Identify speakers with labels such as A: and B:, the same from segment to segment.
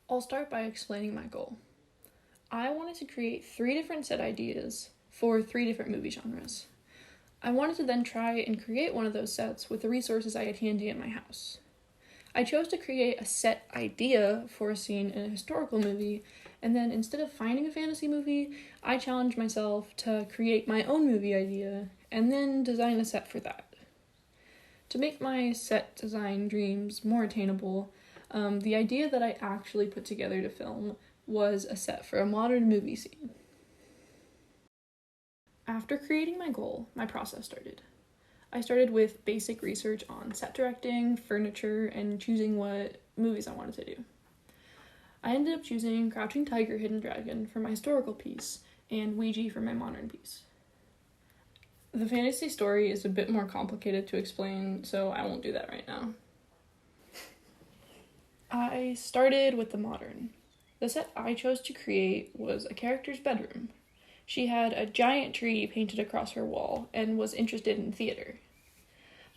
A: I'll start by explaining my goal. I wanted to create 3 different set ideas for 3 different movie genres. I wanted to then try and create one of those sets with the resources I had handy in my house. I chose to create a set idea for a scene in a historical movie, and then instead of finding a fantasy movie, I challenged myself to create my own movie idea and then design a set for that. To make my set design dreams more attainable, the idea that I actually put together to film was a set for a modern movie scene. After creating my goal, my process started. I started with basic research on set directing, furniture, and choosing what movies I wanted to do. I ended up choosing Crouching Tiger, Hidden Dragon for my historical piece, and Ouija for my modern piece. The fantasy story is a bit more complicated to explain, so I won't do that right now. I started with the modern. The set I chose to create was a character's bedroom. She had a giant tree painted across her wall and was interested in theater.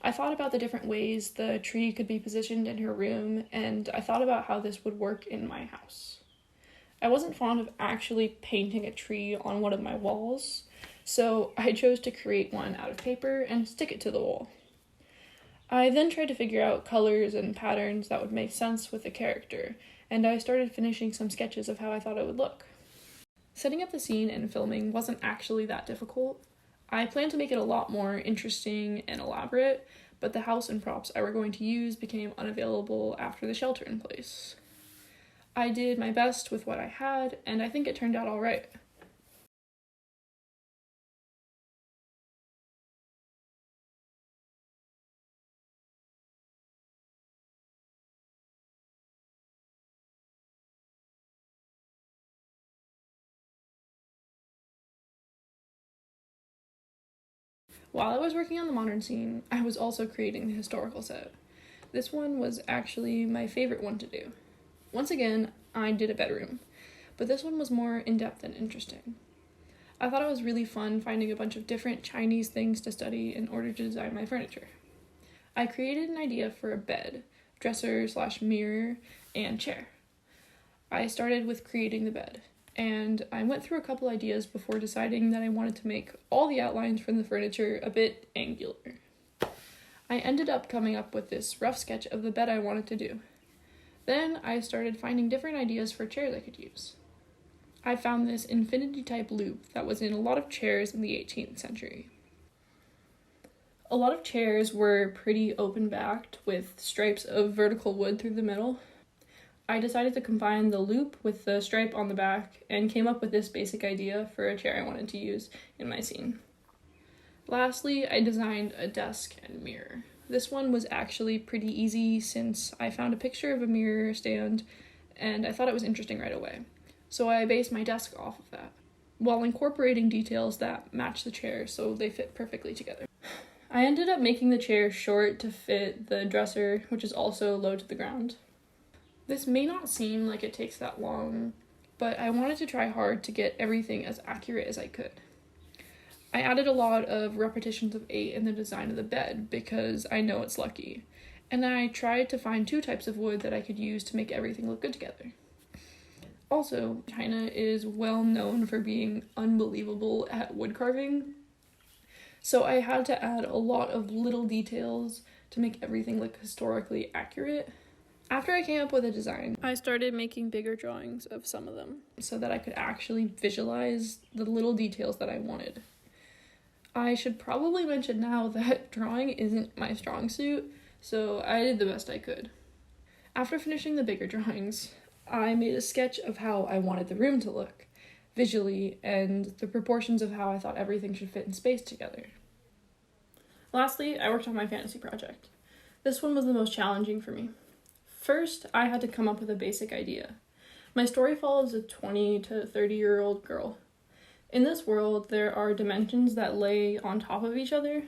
A: I thought about the different ways the tree could be positioned in her room, and I thought about how this would work in my house. I wasn't fond of actually painting a tree on one of my walls, so I chose to create one out of paper and stick it to the wall. I then tried to figure out colors and patterns that would make sense with the character, and I started finishing some sketches of how I thought it would look. Setting up the scene and filming wasn't actually that difficult. I planned to make it a lot more interesting and elaborate, but the house and props I were going to use became unavailable after the shelter in place. I did my best with what I had, and I think it turned out all right. While I was working on the modern scene, I was also creating the historical set. This one was actually my favorite one to do. Once again, I did a bedroom, but this one was more in-depth and interesting. I thought it was really fun finding a bunch of different Chinese things to study in order to design my furniture. I created an idea for a bed, dresser/mirror, and chair. I started with creating the bed, and I went through a couple ideas before deciding that I wanted to make all the outlines from the furniture a bit angular. I ended up coming up with this rough sketch of the bed I wanted to do. Then I started finding different ideas for chairs I could use. I found this infinity-type loop that was in a lot of chairs in the 18th century. A lot of chairs were pretty open-backed with stripes of vertical wood through the middle. I decided to combine the loop with the stripe on the back and came up with this basic idea for a chair I wanted to use in my scene. Lastly, I designed a desk and mirror. This one was actually pretty easy since I found a picture of a mirror stand and I thought it was interesting right away. So I based my desk off of that, while incorporating details that match the chair so they fit perfectly together. I ended up making the chair short to fit the dresser, which is also low to the ground. This may not seem like it takes that long, but I wanted to try hard to get everything as accurate as I could. I added a lot of repetitions of 8 in the design of the bed because I know it's lucky, and I tried to find 2 types of wood that I could use to make everything look good together. Also, China is well known for being unbelievable at wood carving, so I had to add a lot of little details to make everything look historically accurate. After I came up with a design, I started making bigger drawings of some of them so that I could actually visualize the little details that I wanted. I should probably mention now that drawing isn't my strong suit, so I did the best I could. After finishing the bigger drawings, I made a sketch of how I wanted the room to look, visually, and the proportions of how I thought everything should fit in space together. Lastly, I worked on my fantasy project. This one was the most challenging for me. First, I had to come up with a basic idea. My story follows a 20 to 30-year-old girl. In this world, there are dimensions that lay on top of each other.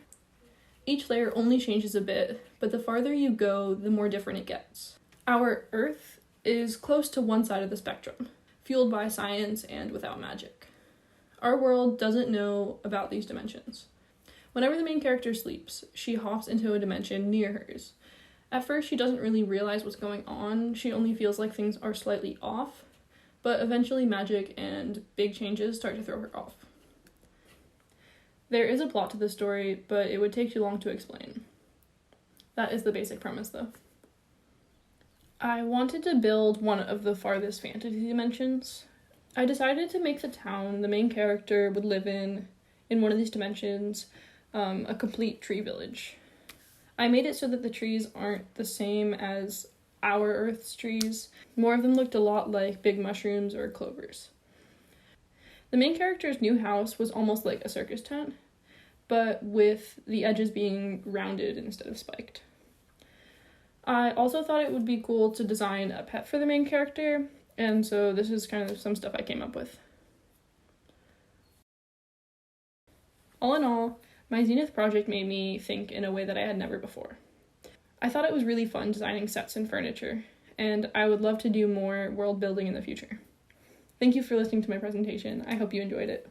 A: Each layer only changes a bit, but the farther you go, the more different it gets. Our Earth is close to one side of the spectrum, fueled by science and without magic. Our world doesn't know about these dimensions. Whenever the main character sleeps, she hops into a dimension near hers, At first, she doesn't really realize what's going on, she only feels like things are slightly off, but eventually magic and big changes start to throw her off. There is a plot to the story, but it would take too long to explain. That is the basic premise, though. I wanted to build one of the farthest fantasy dimensions. I decided to make the town the main character would live in one of these dimensions, a complete tree village. I made it so that the trees aren't the same as our Earth's trees. More of them looked a lot like big mushrooms or clovers. The main character's new house was almost like a circus tent, but with the edges being rounded instead of spiked. I also thought it would be cool to design a pet for the main character, and so this is kind of some stuff I came up with. All in all, my Zenith project made me think in a way that I had never before. I thought it was really fun designing sets and furniture, and I would love to do more world building in the future. Thank you for listening to my presentation. I hope you enjoyed it.